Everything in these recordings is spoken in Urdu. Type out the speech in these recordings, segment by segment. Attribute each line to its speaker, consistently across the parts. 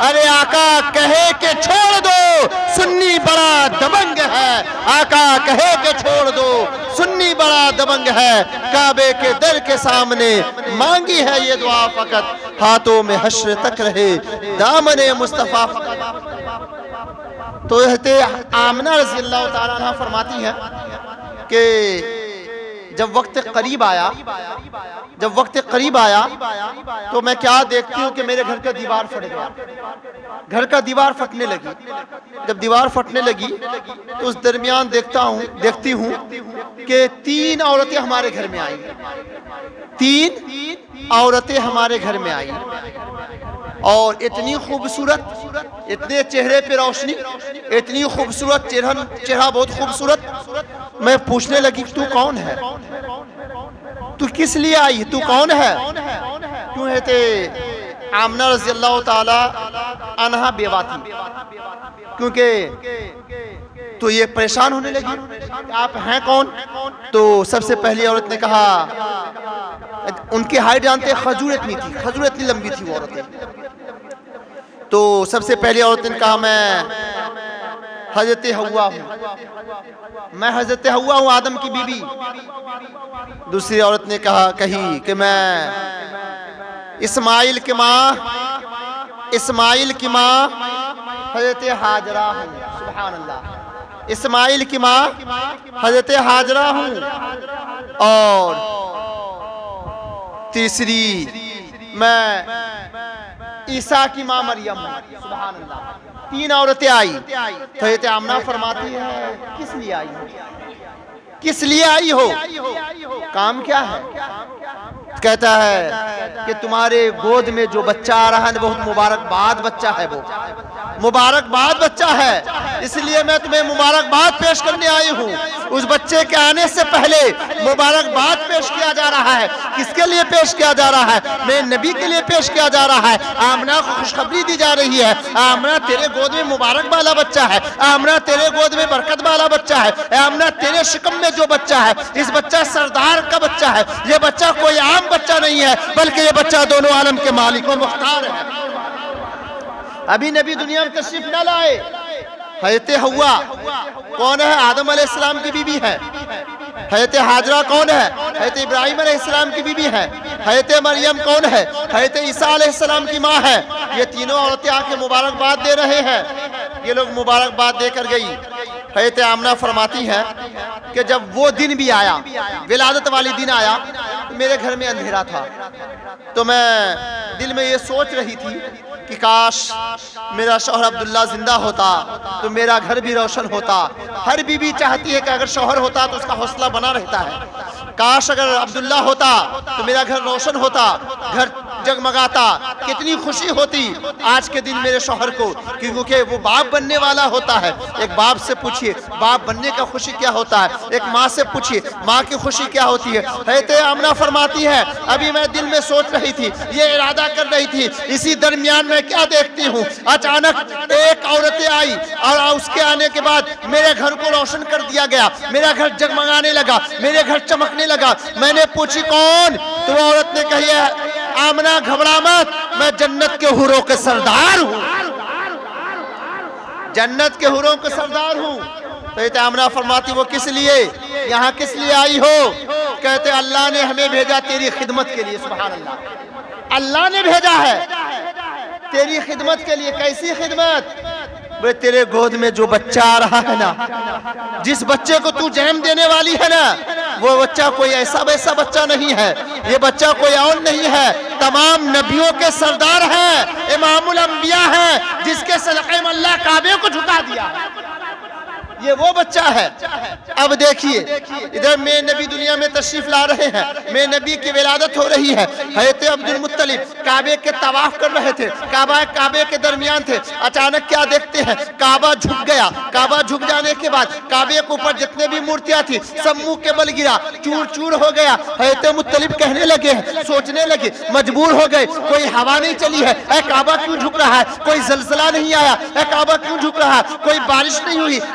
Speaker 1: ارے آقا کہے کہ چھوڑ دو سنی بڑا دبنگ ہے، آقا کہے کہ چھوڑ دو سنی بڑا دبنگ ہے، کعبے کے در کے سامنے مانگی ہے یہ دعا فقط، ہاتھوں میں حشر تک رہے دامن مصطفیٰ فقط۔ تو حضرت آمنہ رضی اللہ تعالیٰ عنہ فرماتی ہیں کہ جب وقت قریب آیا تو میں کیا دیکھتی ہوں کہ میرے گھر کا دیوار پھٹ گیا، گھر کا دیوار پھٹنے لگی۔ جب دیوار پھٹنے لگی تو اس درمیان دیکھتی ہوں کہ 3 عورتیں ہمارے گھر میں آئیں، 3 عورتیں ہمارے گھر میں آئیں، اور اتنی خوبصورت، اتنے چہرے پہ روشنی، اتنی خوبصورت چہرہ بہت خوبصورت۔ میں پوچھنے لگی تو کون ہے، تو کس لیے آئی، تو کون ہے؟ کیوں ہے تے آمنہ رضی اللہ تعالی عنہ بیوہ تھی، کیونکہ تو یہ پریشان ہونے لگی کہ آپ ہیں کون؟ تو سب سے پہلی عورت نے کہا، ان کی ہائٹ جانتے کھجور اتنی تھی، کھجور اتنی لمبی تھی وہ عورتیں۔ تو سب سے پہلی عورت نے کہا میں حضرت حوا ہوں، میں حضرت حوا ہوں آدم کی بیوی۔ دوسری عورت نے کہی کہ میں اسماعیل کی ماں حضرت حاجرہ ہوں، سبحان اللہ، اسماعیل کی ماں حضرت حاجرہ ہوں۔ اور تیسری میں عیسیٰ کی ماں مریم ہوں، سبحان اللہ۔ 3 عورتیں آئی تو حضرت آمنہ فرماتی ہے کس لیے آئی ہو، کس لیے آئی ہو، کام کیا ہے؟ کہتا ہے کہ تمہارے گود میں جو بچہ آ رہا ہے بہت مبارکباد بچہ ہے، وہ مبارکباد بچہ ہے، اس لیے میں تمہیں مبارکباد پیش کرنے آئی ہوں۔ اس بچے کے آنے سے پہلے مبارکباد پیش کیا جا رہا ہے، کس کے لیے پیش کیا جا رہا ہے؟ میرے نبی کے لیے پیش کیا جا رہا ہے۔ آمنہ کو خوشخبری دی جا رہی ہے، آمنہ تیرے گود میں مبارک والا بچہ ہے، آمنہ تیرے گود میں برکت والا بچہ ہے، آمنہ تیرے شکم میں جو بچہ ہے، اس بچہ سردار کا بچہ ہے، یہ بچہ کوئی عام بچہ نہیں ہے بلکہ یہ بچہ دونوں عالم کے مالک و مختار ہے۔ ابھی نبی دنیا میں تشریف نہ لائے، حضرت حوا کون ہے؟ آدم علیہ السلام کی بیوی ہے۔ حضرت حاجرہ کون ہے؟ حضرت ابراہیم علیہ السلام کی بیوی ہے۔ حضرت مریم کون ہے؟ حضرت عیسیٰ علیہ السلام کی ماں ہے۔ یہ تینوں عورتیں آ کے مبارکباد دے رہے ہیں، یہ لوگ مبارکباد دے کر گئی۔ حضرت آمنہ فرماتی ہے کہ جب وہ دن بھی آیا، ولادت والی دن آیا، میرے گھر میں اندھیرا تھا، تو میں دل میں یہ سوچ رہی تھی کہ کاش میرا شوہر عبداللہ زندہ ہوتا تو میرا گھر بھی روشن ہوتا۔ ہر بیوی چاہتی ہے کہ اگر شوہر ہوتا تو اس کا حوصلہ بنا رہتا ہے، کاش اگر عبداللہ ہوتا تو میرا گھر روشن ہوتا، گھر جگمگاتا، کتنی خوشی ہوتی آج کے دن میرے شوہر کو، کیونکہ وہ باپ بننے والا ہوتا ہے۔ ایک باپ سے پوچھئے باپ بننے کا خوشی کیا ہوتا ہے، ایک ماں سے پوچھئے ماں کی خوشی کیا ہوتی ہے۔ حضرت آمنہ فرماتی ہے ابھی میں دل میں سوچ رہی تھی، یہ ارادہ کر رہی تھی، اسی درمیان میں کیا دیکھتی ہوں، اچانک ایک عورتیں آئی اور اس کے آنے کے بعد میرے گھر کو روشن کر دیا گیا، میرا گھر جگمگانے لگا، میرے گھر چمکنے لگا۔ میں نے پوچھی کون؟ تو وہ عورت نے کہی ہے آمنہ گھبرا مت، میں جنت کے حوروں کے سردار ہوں، جنت کے حوروں کے سردار ہوں۔ تو آمنہ فرماتی وہ کس لیے یہاں کس لیے آئی ہو؟ کہتے اللہ نے ہمیں بھیجا تیری خدمت کے لیے، سبحان اللہ، اللہ نے بھیجا ہے تیری خدمت کے لیے۔ کیسی خدمت؟ بھئی تیرے گود میں جو بچہ آ رہا ہے نا، جس بچے کو تو جنم دینے والی ہے نا، وہ بچہ کوئی ایسا ویسا بچہ نہیں ہے، یہ بچہ کوئی اور نہیں ہے، تمام نبیوں کے سردار ہیں، امام الانبیاء ہیں، جس کے صدقے میں اللہ کعبے کو جھکا دیا، یہ وہ بچہ ہے۔ اب دیکھیے ادھر میں نبی دنیا میں تشریف لا رہے ہیں، میں نبی کی ولادت ہو رہی ہے، حضرت عبد المطلب کعبے کے طواف کر رہے تھے، کعبے کے درمیان تھے، اچانک کیا دیکھتے ہیں، کعبہ جھک گیا۔ کعبہ جھک جانے کے بعد کعبے کے اوپر جتنے بھی مورتیاں تھی سب منہ کے بل گرا، چور چور ہو گیا۔ حضرت مطلب کہنے لگے، سوچنے لگے، مجبور ہو گئے، کوئی ہوا نہیں چلی ہے، اے کعبہ کیوں جھک رہا ہے؟ کوئی زلزلہ نہیں آیا، اے کعبہ کیوں جھک رہا ہے؟ کوئی بارش نہیں ہوئی،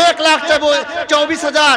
Speaker 1: 1,24,000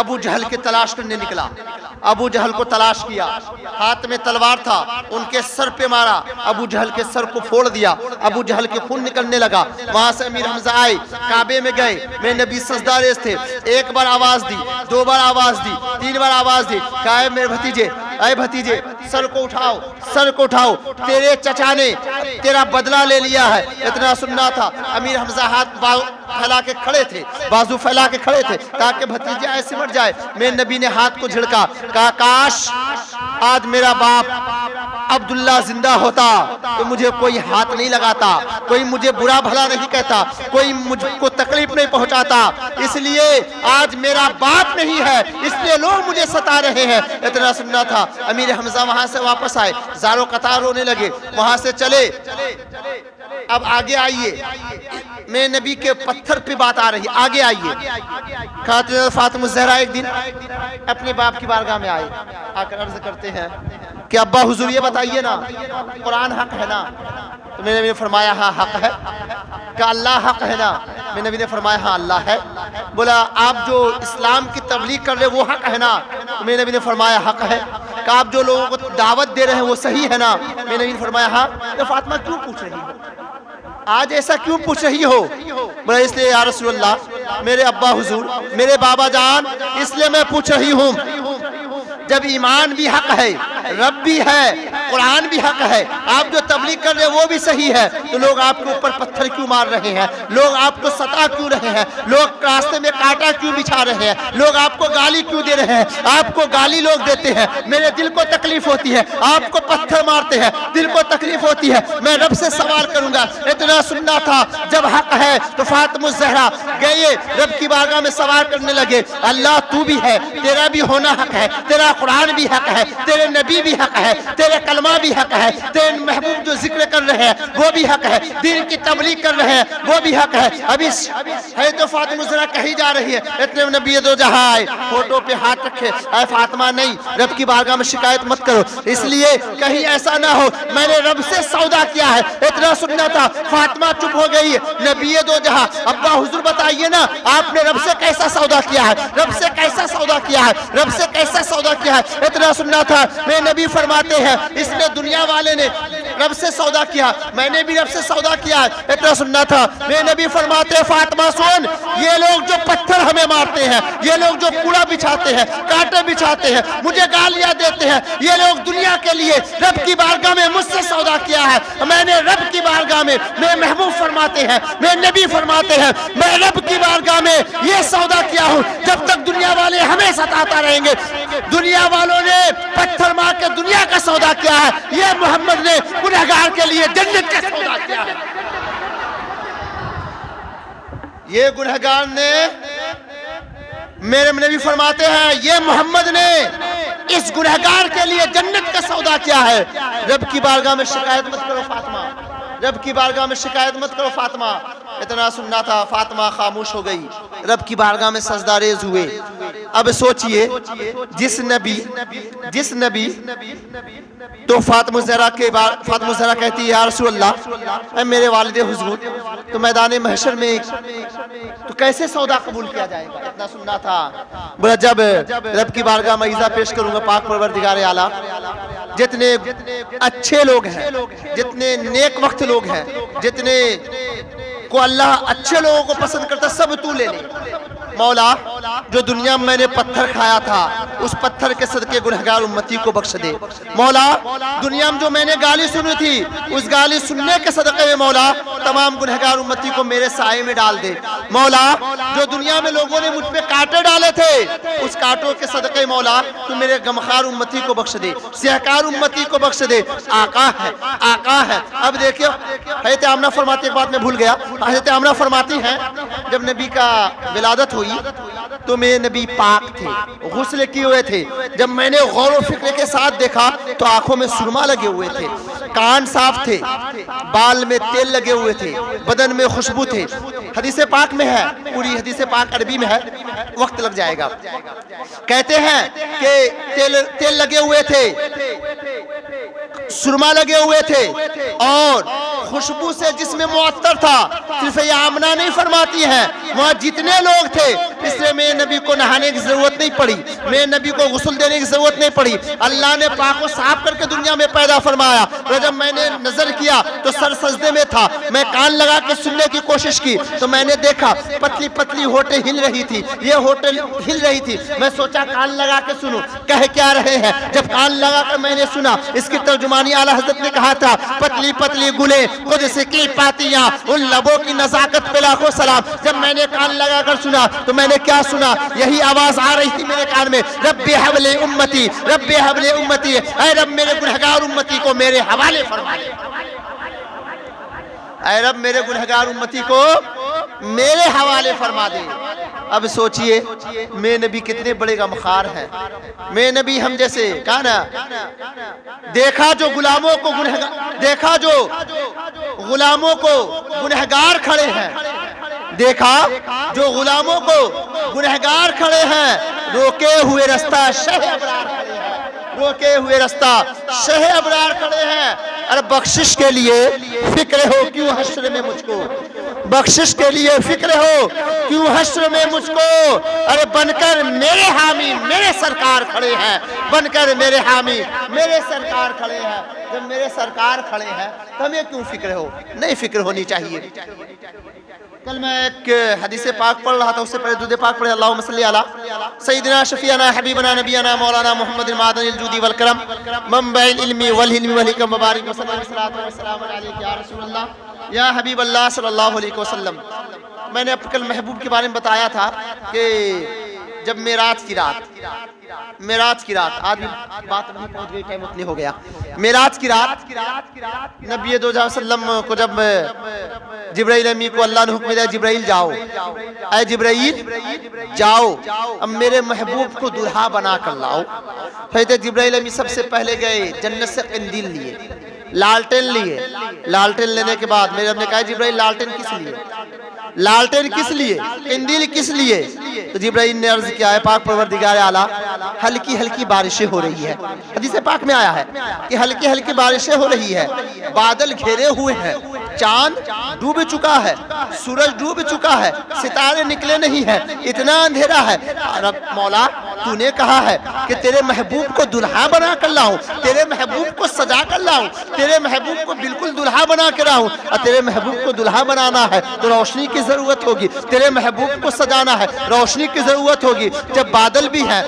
Speaker 1: ابو جہل کی تلاش کرنے نکلا. ابو جہل کو تلاش کیا, ہاتھ میں تلوار تھا, ان کے سر پہ مارا, ابو جہل کے سر کو پھوڑ دیا, ابو جہل کے خون نکلنے لگا. وہاں سے امیر حمزہ آئے, کعبے میں گئے, میرے نبی سجدہ ریز تھے, ایک بار آواز دی, دو بار آواز دی, تین بار آواز دی, کہا اے میرے بھتیجے, اے بھتیجے سر کو اٹھاؤ, سر کو اٹھاؤ, تیرے چچا نے تیرا بدلہ لے لیا ہے. اتنا سننا تھا. امیر حمزہ ہاتھ پھیلا کے کھڑے تھے, بازو پھیلا کے کھڑے تھے تاکہ بھتیجے ایسے مر جائے. میرے نبی نے ہاتھ کو جھڑکا, کہا کاش آج میرا باپ عبداللہ زندہ ہوتا تو مجھے کوئی ہاتھ نہیں لگاتا, کوئی مجھے برا بھلا نہیں کہتا, کوئی مجھ کو تکلیف نہیں پہنچاتا. اس لیے آج میرا باپ نہیں ہے, اس لیے لوگ مجھے ستا رہے ہیں. اتنا سننا تھا. امیر حمزہ وہاں سے واپس آئے, زارو قطار رونے لگے, وہاں سے چلے. اب آگے آئیے, میرے نبی کے پتھر پہ بات آ رہی, آگے آئیے. خاتون فاطمہ الزہرا ایک دن اپنے باپ کی بارگاہ میں آئے, آ کر عرض کرتے ہیں کہ ابا حضور یہ بتائیے نا, قرآن حق ہے نا؟ تو میرے نبی نے فرمایا ہاں حق ہے. کہ اللہ حق ہے نا؟ میرے نبی نے فرمایا ہاں اللہ ہے. بولا آپ جو اسلام کی تبلیغ کر رہے وہ حق ہے نا؟ تو میرے نبی نے فرمایا حق ہے. کہ آپ جو لوگوں کو دعوت دے رہے ہیں وہ صحیح ہے نا؟ میرے نبی نے فرمایا ہاں. تو فاطمہ کیوں پوچھ رہی ہو, آج ایسا کیوں پوچھ رہی ہو؟ بولا اس لیے یا رسول اللہ, میرے ابا حضور, میرے بابا جان, اس لیے میں پوچھ رہی ہوں جب ایمان بھی حق ہے, رب بھی ہے, قرآن بھی حق ہے, آپ جو تبلیغ کر رہے ہیں وہ بھی صحیح ہے, تو لوگ آپ کے اوپر پتھر کیوں مار رہے ہیں, لوگ آپ کو ستا کیوں رہے ہیں, لوگ راستے میں کانٹا کیوں بچھا رہے ہیں, لوگ آپ کو گالی کیوں دے رہے ہیں؟ آپ کو گالی لوگ دیتے ہیں, میرے دل کو تکلیف ہوتی ہے. آپ کو پتھر مارتے ہیں, دل کو تکلیف ہوتی ہے. میں رب سے سوال کروں گا. اتنا سننا تھا. جب حق ہے تو فاطمہ الزہرا گئے رب کی بارگاہ میں سوال کرنے لگے, اللہ تو بھی ہے, تیرا بھی ہونا حق ہے, تیرا قرآن بھی حق ہے, تیرے نبی بھی حق ہے, تیرے کلمہ بھی حق ہے, تیرے محبوب جو ذکر کر رہے ہیں وہ بھی حق ہے, دین کی تبلیغ کر رہے ہیں وہ بھی حق ہے. ابھی ہے تو فاطمہ الزہرا کہی جا رہی ہے, اتنے نبی دو جہاں آئے, فوٹو پہ ہاتھ رکھے, اے فاطمہ نہیں, رب کی بارگاہ میں شکایت مت کرو, اس لیے کہیں ایسا نہ ہو میں نے رب سے سودا کیا ہے. اتنا سننا تھا. فاطمہ چپ ہو گئی. نبی دو جہاں, ابا حضور بتائیے نا آپ نے رب سے کیسا سودا کیا ہے, رب سے کیسا سودا کیا ہے, رب سے کیسا سودا کیا ہے. اتنا سننا تھا. میرے نبی فرماتے ہیں اس نے دنیا والے نے رب سے سودا کیا, میں نے بھی رب سے سودا کیا ہے. اتنا سننا تھا. میرے نبی فرماتے ہیں فاطمہ سن, یہ لوگ جو پتھر ہمیں مارتے ہیں, یہ لوگ جو کوڑا بچھاتے ہیں, کانٹے بچھاتے ہیں, مجھے گالیاں دیتے ہیں, یہ لوگ دنیا کے لیے رب کی بارگاہ میں مجھ سے سودا کیا ہے. میں نے رب کی بارگاہ میں, میرے محبوب فرماتے ہیں, میرے نبی فرماتے ہیں, میں رب کی بارگاہ میں یہ سودا کیا ہوں جب تک دنیا والے ہمیں ستاتا رہیں گے. دنیا والوں نے پتھر مار کے دنیا کا سودا کیا ہے, یہ محمد نے گنہگار کے لیے جنت کا سودا کیا ہے. یہ گنہگار نے, میرے نبی فرماتے ہیں یہ محمد نے اس گنہگار کے لیے جنت کا سودا کیا ہے. رب کی بارگاہ میں شکایت مت کرو فاطمہ, رب کی بارگاہ میں شکایت مت کرو فاطمہ. اتنا سننا تھا. فاطمہ خاموش ہو گئی, رب کی بارگاہ میں سجدہ ریز ہوئے. اب سوچئے جس نبی تو فاطمہ الزہرا کہتی ہے یا رسول اللہ, اے میرے والد حضور, تو میدان محشر میں تو کیسے سودا قبول کیا جائے گا. اتنا سننا تھا. بولا جب رب کی بارگاہ میں عیزہ پیش کروں گا پاک پروردگار اعلیٰ, جتنے اچھے لوگ ہیں, جتنے نیک وقت لوگ ہیں, جتنے کو اللہ اچھے لوگوں کو پسند کرتا, سب تو لے لے. مولا جو دنیا میں نے پتھر کھایا تھا اس پتھر کے صدقے گنہگار امتی کو بخش دے. مولا دنیا میں جو میں نے گالی سنی تھی اس گالی سننے کے صدقے میں مولا تمام گنہگار امتی کو میرے سائے میں ڈال دے. مولا جو دنیا میں لوگوں نے مجھ پہ کانٹے ڈالے تھے اس کانٹوں کے صدقے مولا تو میرے غمخوار امتی کو بخش دے, سیہکار امتی کو بخش دے. آقا ہے, آقا ہے. اب دیکھیں حضرت آمنہ فرماتی, ایک بات میں بھول گیا, حضرت آمنہ فرماتی ہیں جب نبی کا ولادت ہوئی تو میرے نبی پاک تھے, غسل کیے ہوئے تھے. جب میں نے غور و فکر کے ساتھ دیکھا تو آنکھوں میں سرما لگے ہوئے تھے, کان صاف تھے, بال میں تیل لگے ہوئے تھے, بدن میں خوشبو تھے. حدیث پاک میں ہے, پوری حدیث پاک عربی میں ہے, وقت لگ جائے گا. کہتے ہیں کہ تیل لگے ہوئے تھے, سرما لگے ہوئے تھے اور خوشبو سے جس میں معطر تھا، صرف یہ آمنہ نہیں فرماتی ہیں، وہاں جتنے لوگ تھے، اس لیے میرے نبی کو نہانے کی ضرورت نہیں پڑی، میرے نبی کو غسل دینے کی ضرورت نہیں پڑی۔ اللہ نے پاک و صاف کر کے دنیا میں پیدا فرمایا۔ تو جب میں نے نظر کیا تو سر سجدے میں تھا، میں کان لگا کے سننے کی کوشش کی تو میں نے دیکھا پتلی پتلی ہونٹیں ہل رہی تھی، یہ ہونٹیں ہل رہی تھی۔ میں سوچا کان لگا کے سنوں کہہ کیا رہے ہیں۔ جب کان لگا کر میں نے سنا، اس کی ترجمانی اعلیٰ حضرت نے کہا تھا، پتلی پتلی گلیں قدس کی پاتیاں، ان لبوں کی نزاکت پہ لاکھوں سلام۔ جب میں نے کان لگا کر سنا تو میں نے کیا سنا، یہی آواز آ رہی تھی میرے کان میں، رب حبل امتی، رب حبل امتی، اے رب میرے گنہگار امتی کو میرے حوالے فرما دے، اے رب میرے گنہگار امتی کو میرے حوالے فرما دے۔ اب سوچئے میرے نبی کتنے بڑے غمخوار ہیں، میرے نبی ہم جیسے کہا نا، دیکھا جو غلاموں کو گنہگار کھڑے ہیں، دیکھا جو غلاموں کو گنہگار کھڑے ہیں، روکے ہوئے رستہ شہ ابرار کھڑے ہیں، روکے ہوئے رستہ شہ ابرار کھڑے ہیں۔ ارے بخشش کے لیے فکر ہو کیوں حشر میں مجھ کو، بخشش کے لیے فکر ہو کیوں حشر میں مجھ کو، ارے بن کر میرے حامی میرے سرکار کھڑے ہیں، بن کر میرے حامی میرے سرکار کھڑے ہیں۔ جب میرے سرکار کھڑے ہیں تو ہمیں کیوں فکر ہو، نہیں فکر ہونی چاہیے۔ کل میں ایک حدیث پاک پڑھ رہا تھا، اس سے پہلے درود پاک پڑھے، اللہم صلی علی سیدنا شفیعنا حبیبنا نبینا مولانا محمد المعدن الجودی والکرم منبع العلم والحلم والحکم مبارک وسلم والسلام علیک یا رسول اللہ یا حبیب اللہ صلی اللہ علیہ وسلم۔ میں نے کل محبوب کے بارے میں بتایا تھا کہ جب معراج کی رات آج بھی بات نہیں پہنچ گئی، ٹائم اتنی ہو گیا۔ معراج کی رات نبی دو جہاں وسلم کو جب جبرائیل امی کو اللہ نے حکم دیا، جبرائیل جاؤ، اے جبرائیل جاؤ، اب میرے محبوب کو دلہا بنا کر لاؤ۔ حضرت جبرائیل امی سب سے پہلے گئے، جنت سے قندیل لیے، لالٹین لیے۔ لالٹین لینے کے بعد میرے رب نے کہا جبرائیل لالٹین کس لیے، لالٹین کس لیے، قندیل کس لیے؟ تو جبرائیل نے عرض کیا ہے پاک پروردگار اعلیٰ ہلکی ہلکی بارشیں ہو رہی ہے، حدیث پاک میں آیا ہے کہ ہلکی ہلکی بارشیں ہو رہی ہے، بادل گھیرے ہوئے ہیں، چاند ڈوب چکا ہے، سورج ڈوب چکا ہے، ستارے نکلے نہیں ہیں، اتنا اندھیرا ہے۔ رب مولا تو نے کہا ہے کہ تیرے محبوب کو دلہا بنا کر لاؤں، تیرے محبوب کو سجا کر لاؤں، تیرے محبوب کو بالکل دلہا بنا کے لاؤں۔ اور تیرے محبوب کو دلہا بنانا ہے تو روشنی کی ضرورت ہوگی، تیرے محبوب کو سجانا ہے روشنی کی ضرورت ہوگی۔ جب بادل بھی ہیں،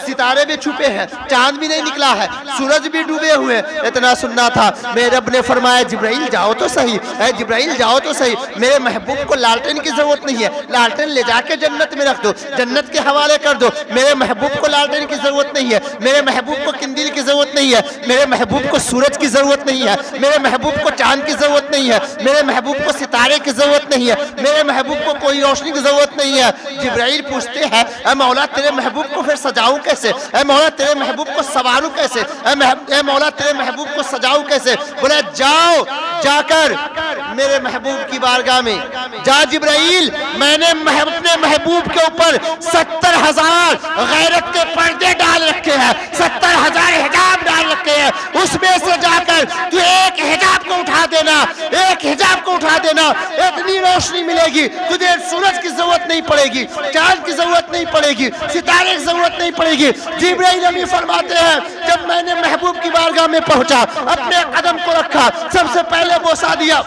Speaker 1: ستارے بھی چھپے ہیں، چاند بھی نہیں نکلا ہے، سورج بھی ڈوبے ہوئے، اتنا سننا تھا میرے رب نے فرمایا جبرائیل جاؤ تو صحیح، اے جبرائیل جاؤ تو صحیح، میرے محبوب کو لالٹین کی ضرورت نہیں ہے، لالٹین لے جا کے جنت میں رکھ دو، جنت کے حوالے کر دو۔ میرے محبوب کو لالٹین کی ضرورت نہیں ہے، میرے محبوب کو قندیل کی ضرورت نہیں ہے، میرے محبوب کو سورج کی ضرورت نہیں ہے، میرے محبوب کو چاند کی ضرورت نہیں ہے، میرے محبوب کو ستارے کی ضرورت نہیں ہے، میرے محبوب کو کوئی روشنی کی ضرورت نہیں ہے۔ جبرائیل پوچھتے ہیں اے مولا تیرے محبوب کو پھر سجاؤں کیسے، اے مولا تیرے محبوب کو سنواروں کیسے، اے مولا تیرے محبوب کو سجاؤں کیسے؟ بولے جاؤ، جا کر میرے محبوب کی بارگاہ میں جا جبرائیل، میں نے اپنے محبوب کے اوپر 70,000 غیرت کے پردے ڈال رکھے ہیں، 70,000 حجاب ڈال رکھے ہیں، اس میں سے جا کر تو ایک حجاب کو اٹھا دینا، ایک حجاب کو اٹھا دینا، اتنی روشنی ملے گی تجھے سورج کی ضرورت نہیں پڑے گی، چاند کی ضرورت نہیں پڑے گی، ستارے کی ضرورت نہیں پڑے گی۔ جبرائیل امی فرماتے ہیں جب میں نے محبوب کی بارگاہ میں پہنچا، اپنے قدم کو رکھا، سب سے پہلے بوسا دیا،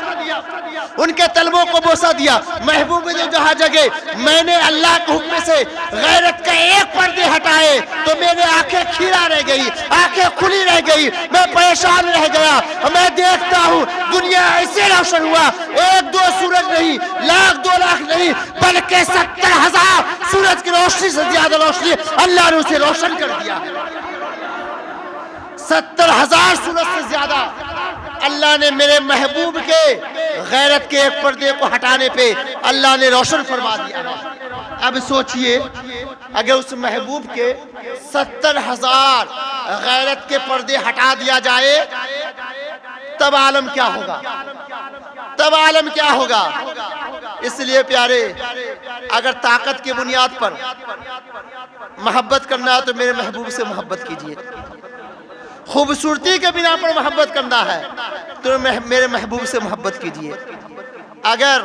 Speaker 1: ان کے تلووں کو بوسا دیا، محبوب نے جہاں جگہ میں نے اللہ کے حکم سے غیرت کا ایک پردے ہٹائے تو میرے آنکھیں کھیرا رہ گئی، آنکھیں کھلی رہ گئی، میں پریشان رہ گیا۔ میں دیکھتا ہوں دنیا ایسے روشن ہوا، ایک دو سورج نہیں، لاکھ دو لاکھ نہیں، بلکہ 70,000 سورج کی روشنی سے زیادہ روشنی اللہ نے اسے روشن کر دیا ہے۔ 70,000 سورج سے زیادہ اللہ نے میرے محبوب کے غیرت کے ایک پردے کو ہٹانے پہ اللہ نے روشن فرما دیا ہے۔ اب سوچئے اگر اس محبوب کے 70,000 غیرت کے پردے ہٹا دیا جائے تب عالم کیا ہوگا، تب عالم کیا ہوگا۔ اس لیے پیارے اگر طاقت کی بنیاد پر محبت کرنا ہے تو میرے محبوب سے محبت کیجئے، خوبصورتی کے بنا پر محبت کرنا ہے تو میرے محبوب سے محبت کیجئے. اگر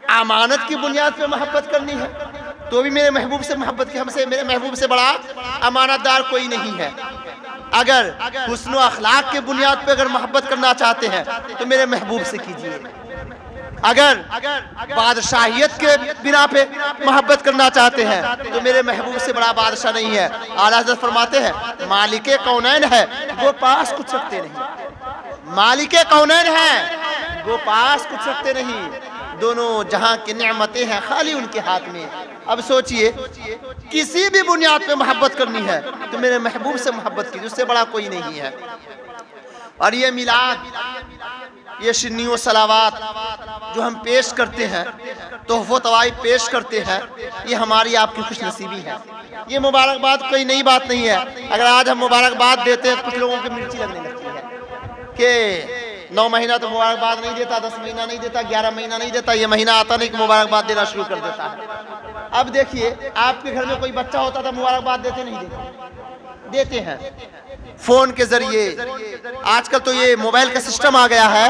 Speaker 1: امانت کی بنیاد پہ محبت کرنی ہے تو بھی میرے محبوب سے محبت کی. میرے محبوب سے بڑا امانت دار کوئی نہیں ہے. اگر حسن و اخلاق کی بنیاد پہ اگر محبت کرنا چاہتے ہیں تو میرے محبوب سے کیجئے. اگر بادشاہیت کے بنا پہ محبت کرنا چاہتے ہیں تو میرے محبوب سے بڑا بادشاہ نہیں ہے. اعلیٰ حضرت فرماتے ہیں مالک کونین ہے وہ پاس کچھ رکھتے نہیں. مالک کونین ہے وہ پاس کچھ رکھتے نہیں. دونوں جہاں کی نعمتیں ہیں خالی ان کے ہاتھ میں. اب سوچئے کسی بھی بنیاد پہ محبت کرنی ہے تو میرے محبوب سے محبت کیجئے, اس سے بڑا کوئی نہیں ہے. اور یہ میلاد, یہ شنی و صلوات جو ہم پیش کرتے ہیں, تحفہ و طوائف پیش کرتے ہیں, یہ ہماری آپ کی خوش نصیبی ہے. یہ مبارکباد کوئی نئی بات نہیں ہے. اگر آج ہم مبارکباد دیتے ہیں تو کچھ لوگوں کی مرچی لگنے لگتی ہے کہ 9 مہینہ تو مبارکباد نہیں دیتا, 10 مہینہ نہیں دیتا, 11 مہینہ نہیں دیتا, یہ مہینہ آتا نہیں کہ مبارکباد دینا شروع کر دیتا ہے. اب دیکھیے آپ کے گھر میں کوئی بچہ ہوتا تھا مبارکباد دیتے نہیں دیتے ہیں فون کے ذریعے. آج کل تو یہ موبائل کا سسٹم آ گیا ہے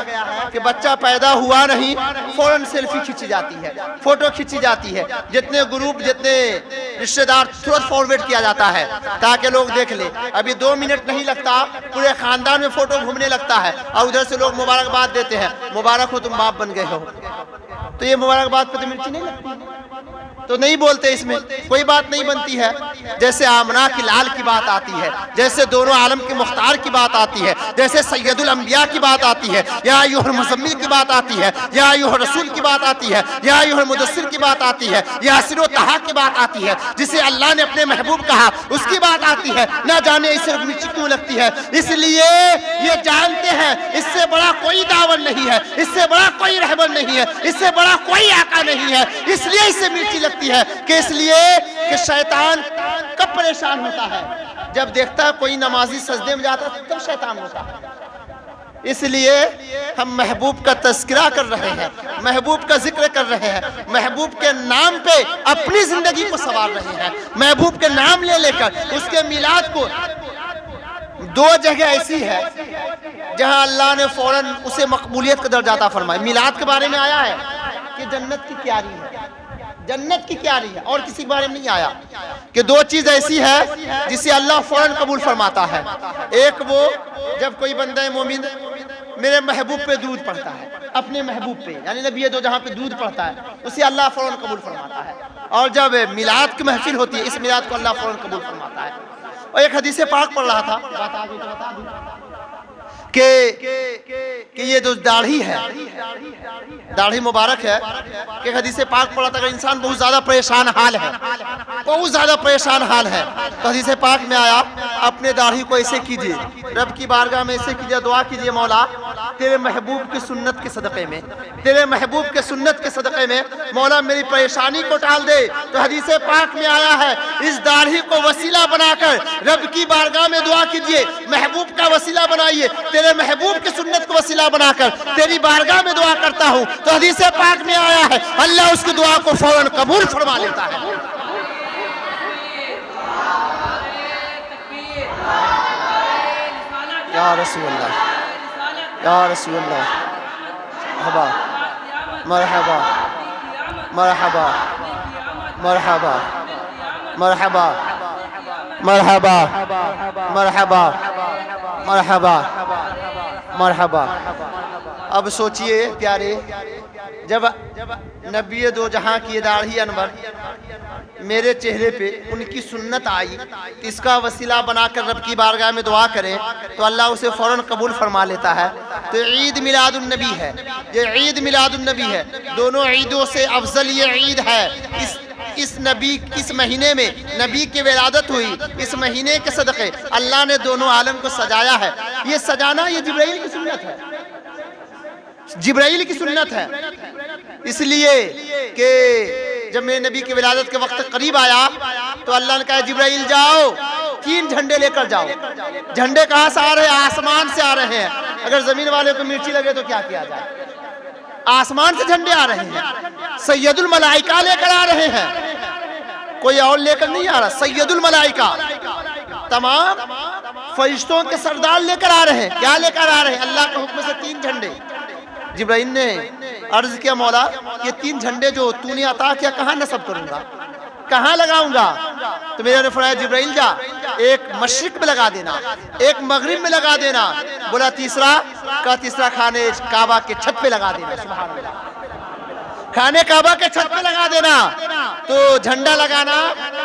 Speaker 1: کہ بچہ پیدا ہوا نہیں فوراً سیلفی کھینچی جاتی ہے, فوٹو کھینچی جاتی ہے. جتنے گروپ جتنے رشتہ دار ترنت فارورڈ کیا جاتا ہے تاکہ لوگ دیکھ لیں. ابھی 2 منٹ نہیں لگتا پورے خاندان میں فوٹو گھومنے لگتا ہے اور ادھر سے لوگ مبارکباد دیتے ہیں, مبارک ہو تم باپ بن گئے ہو. تو یہ مبارکباد پہ تو مرچی نہیں لگتی تو نہیں بولتے, اس میں کوئی بات نہیں بنتی ہے. جیسے آمنہ کی لال کی بات آتی ہے, جیسے دونوں عالم کے مختار کی بات آتی ہے, جیسے سید الانبیاء کی بات آتی ہے, یا ایھا المزمل کی بات آتی ہے, یا ایھا الرسول کی بات آتی ہے, یا ایھا المدثر کی بات آتی ہے, یاسین و طہا کی بات آتی ہے, جسے اللہ نے اپنے محبوب کہا اس کی بات آتی ہے. نہ جانے اس سے مرچی کیوں لگتی ہے. اس لیے یہ جانتے ہیں اس سے بڑا کوئی داور نہیں ہے, اس سے بڑا کوئی رہبر نہیں ہے, اس سے بڑا کوئی آقا نہیں ہے. اس لیے اس سے مرچی لگتی ہے کہ اس لیے کہ شیطان کب پریشان ہوتا ہے جب دیکھتا ہے کوئی نمازی سجدے میں جاتا ہے تب شیطان ہوتا ہے. اس لیے ہم محبوب کا تذکرہ کر رہے ہیں, محبوب کا ذکر کر رہے ہیں, محبوب کے نام پہ اپنی زندگی کو سنوار رہے ہیں. محبوب کے نام لے لے کر اس کے میلاد کو 2 جگہ ایسی ہے جہاں اللہ نے فوراً اسے مقبولیت کا درجہ عطا فرمایا. میلاد کے بارے میں آیا ہے کہ جنت کی کیاری ہے, جنت کی کیاری ہے, اور کسی کے بارے میں نہیں آیا کہ 2 چیز ایسی ہے جسے اللہ فوراً قبول فرماتا ہے. ایک وہ جب کوئی بندہ مومن میرے محبوب پہ درود پڑھتا ہے, اپنے محبوب پہ یعنی نبی دو جہاں پہ درود پڑھتا ہے اسے اللہ فوراً قبول فرماتا ہے. اور جب میلاد کی محفل ہوتی ہے اس میلاد کو اللہ فوراً قبول فرماتا ہے. اور ایک حدیث پاک پڑھ رہا تھا کہ یہ جو داڑھی ہے, داڑھی مبارک ہے, کہ حدیث پاک پڑھا تھا کہ انسان بہت زیادہ پریشان حال ہے, بہت زیادہ پریشان حال ہے, تو حدیث پاک میں آیا اپنے داڑھی کو ایسے کیجئے, رب کی بارگاہ میں ایسے کیجئے, دعا کیجئے مولا تیرے محبوب کی سنت کے صدقے میں, تیرے محبوب کے سنت کے صدقے میں مولا میری پریشانی کو ٹال دے. تو حدیث پاک میں آیا ہے اس داڑھی کو وسیلہ بنا کر رب کی بارگاہ میں دعا کیجئے, محبوب کا وسیلہ بنائیے, تیرے محبوب کی سنت کو وسیلہ بنا کر تیری بارگاہ میں دعا کرتا ہوں. تو حدیث پاک میں آیا ہے اللہ اس کی دعا کو فوراً قبول فرما لیتا ہے. یا رسول اللہ, یا رسول اللہ, مرحبا مرحبا مرحبا مرحبا مرحبا مرحبا مرحبا مرحبا. اب سوچئے پیارے, جب نبی دو جہاں کی داڑھی انور میرے چہرے پہ ان کی سنت آئی تو اس کا وسیلہ بنا کر رب کی بارگاہ میں دعا کریں تو اللہ اسے فوراً قبول فرما لیتا ہے. تو عید میلاد النبی ہے, یہ عید میلاد النبی ہے, دونوں عیدوں سے افضل یہ عید ہے. اس مہینے میں نبی کی ولادت ہوئی, اس مہینے کے صدقے اللہ نے دونوں عالم کو سجایا ہے. یہ سجانا یہ جبرائیل کی سنت ہے, جبرائیل کی سنت ہے. اس لیے کہ جب میرے نبی کی ولادت کے وقت قریب آیا تو اللہ نے کہا جبرائیل جاؤ 3 جھنڈے لے کر جاؤ. جھنڈے کہاں سے آ رہے ہیں؟ آسمان سے آ رہے ہیں. اگر زمین والے کو مرچی لگے تو کیا کیا جائے؟ آسمان سے جھنڈے آ رہے ہیں, سید الملائکہ لے کر آ رہے ہیں, کوئی اور لے کر نہیں آ رہا. سید الملائکہ تمام فرشتوں کے سردار لے کر آ رہے ہیں. کیا لے کر آ رہے ہیں؟ اللہ کے حکم سے 3 جھنڈے. جبرائیل نے عرض کیا مولا یہ 3 جھنڈے جو تو نے عطا کیا کہاں نصب کروں گا، کہاں لگاؤں گا؟ تو میرے نے فرمایا جبرائیل جا ایک مشرق میں لگا دینا، ایک مغرب میں لگا دینا. بولا تیسرا؟ کہا تیسرا خانے کعبہ کے چھت پہ لگا دینا. سبحان اللہ، خانے کعبہ کے چھت پہ لگا دینا. تو جھنڈا لگانا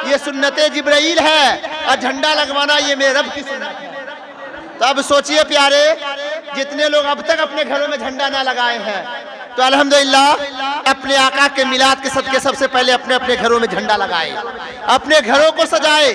Speaker 1: یہ سنت جبرائیل ہے اور جھنڈا لگوانا یہ میرے رب کی سنت ہے. تو اب سوچئے پیارے، جتنے لوگ اب تک اپنے گھروں میں جھنڈا نہ لگائے ہیں تو الحمدللہ اپنے آقا کے میلاد کے صدقے سب سے پہلے اپنے اپنے گھروں میں جھنڈا لگائے، اپنے گھروں کو سجائے،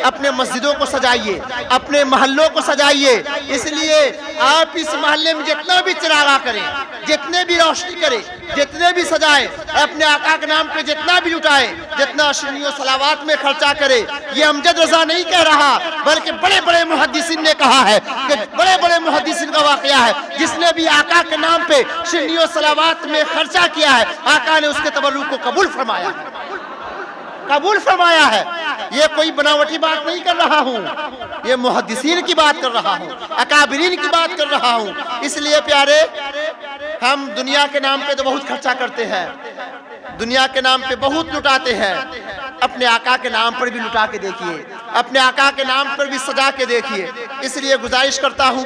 Speaker 1: اپنے مسجدوں کو سجائیے، اپنے محلوں کو سجائیے. اس لیے آپ اس محلے میں جتنا بھی چراغا کریں، جتنے بھی روشنی کریں، جتنے بھی سجائیں، اپنے آقا کے نام پہ جتنا بھی لٹائیں، جتنا اشرنی و صلوات میں خرچہ کرے. یہ امجد رضا نہیں کہہ رہا بلکہ بڑے بڑے محدثین نے کہا ہے کہ بڑے بڑے محدثین کا واقعہ ہے جس نے بھی آقا کے نام پہ اشرنی و صلوات میں خرچہ کیا ہے آقا نے اس کے تبرک کو قبول فرمایا ہے، قبول فرمایا ہے. یہ کوئی بناوٹی بات نہیں کر رہا ہوں، یہ محدثین کی بات کر رہا ہوں، اکابرین کی بات کر رہا ہوں. اس لیے پیارے ہم دنیا کے نام پہ تو بہت خرچہ کرتے ہیں، دنیا کے نام پہ بہت لٹاتے ہیں. اپنے آقا کے نام پر بھی لٹا کے دیکھیے، اپنے آقا کے نام پر بھی سجا کے دیکھیے. اس لیے گزارش کرتا ہوں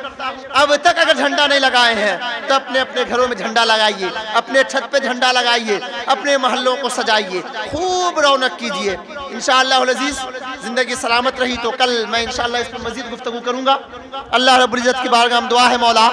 Speaker 1: اب تک اگر جھنڈا نہیں لگائے ہیں تو اپنے اپنے گھروں میں جھنڈا لگائیے، اپنے چھت پہ جھنڈا لگائیے، اپنے محلوں کو سجائیے، خوب رونق کیجیے. انشاءاللہ العزیز زندگی سلامت رہی تو کل میں انشاءاللہ اس پر مزید گفتگو کروں گا. اللہ رب العزت کی بارگاہ میں دعا ہے مولا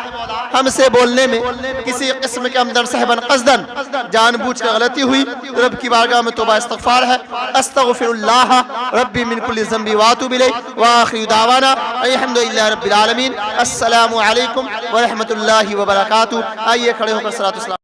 Speaker 1: ہم سے بولنے میں کسی قسم کے عمدن صحبن قصدن جان بوجھ کے غلطی ہوئی تو رب کی بارگاہ میں توبہ استغفار ہے. استغفر اللہ ربی من کل ذنب واتوب الیہ وآخر دعوانا الحمدللہ رب العالمین. السلام علیکم ورحمۃ اللہ وبرکاتہ. آئیے کھڑے ہو کر صلاۃ والسلام